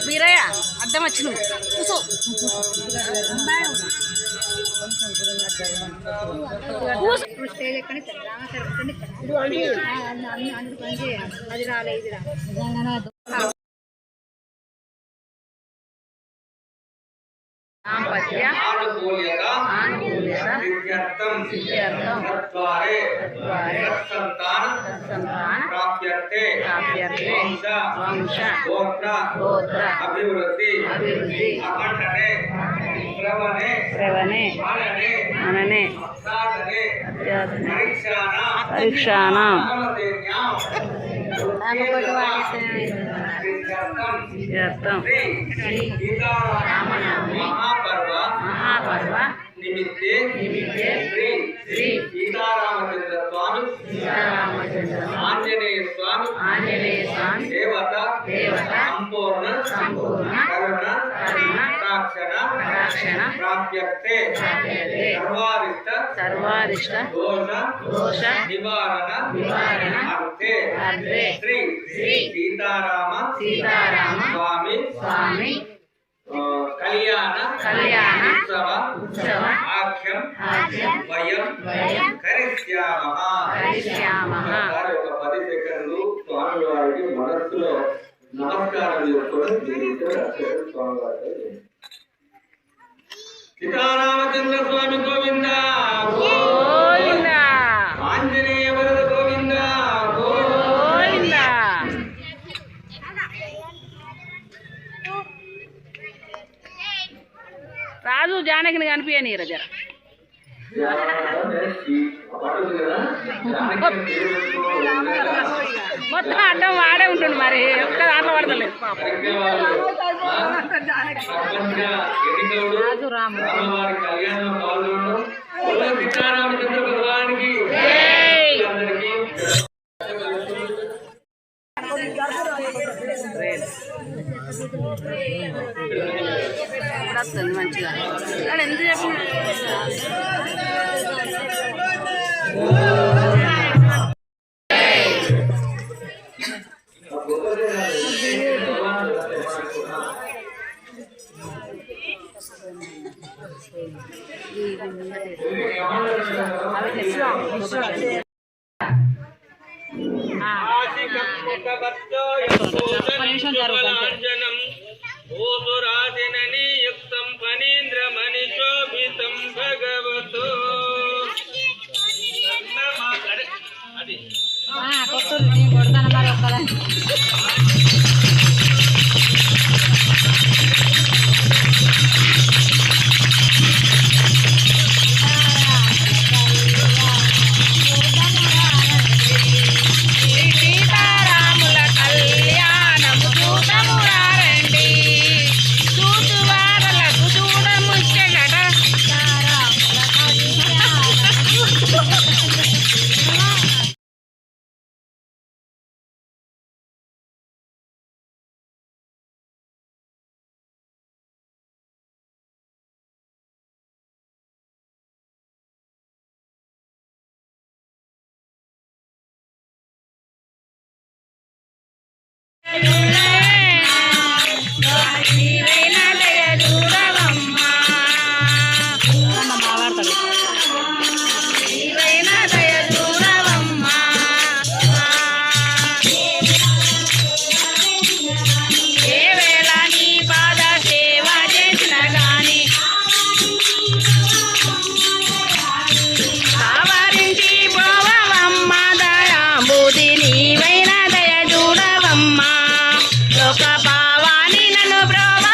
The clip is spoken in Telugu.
వీరయ్య అద్దం వచ్చి నువ్వు కూసో స్టేజ్ ఎక్కని అది రాలే ఇది రా అభివృద్ధి శ్రవణే మననే పరీక్షాణ మహాపర్వ నిమిత్తే శ్రీ సీతారామచంద్ర స్వామి ఆంజనేయ స్వామి దేవత సంపూర్ణ కరుణ రక్షణ ప్రాప్యతే సర్వారిష్ట దోష నివారణ అర్థే శ్రీ సీతారామ స్వామి కళ్యాణ ఉత్సవ ఆఖ్యం వయం కరిష్యామః. ఒక 10 సెకండ్లు స్వామి వారికి మనస్సులో నమస్కారం చేసుకోవడం స్వామి వారికి. సీతారామచంద్ర స్వామి గోవింద గోవింద, ఆంజనేయ వరద గోవింద గోవింద. రాజు జానకిని కనిపించని రజర మొత్తం అడ్డం వాడే ఉంటుంది మరి ఒక్క దాంట్లో పడతలేదు రాజు రాము సీతారామచంద్ర భగవానికి మంచిగా ఎంత చెప్పిన యుక్తం ఫణీంద్రమణి శోభితం భగవతో కొడతాను మరి ఒక్కదా లోక భావాని నన్ను బ్రోవా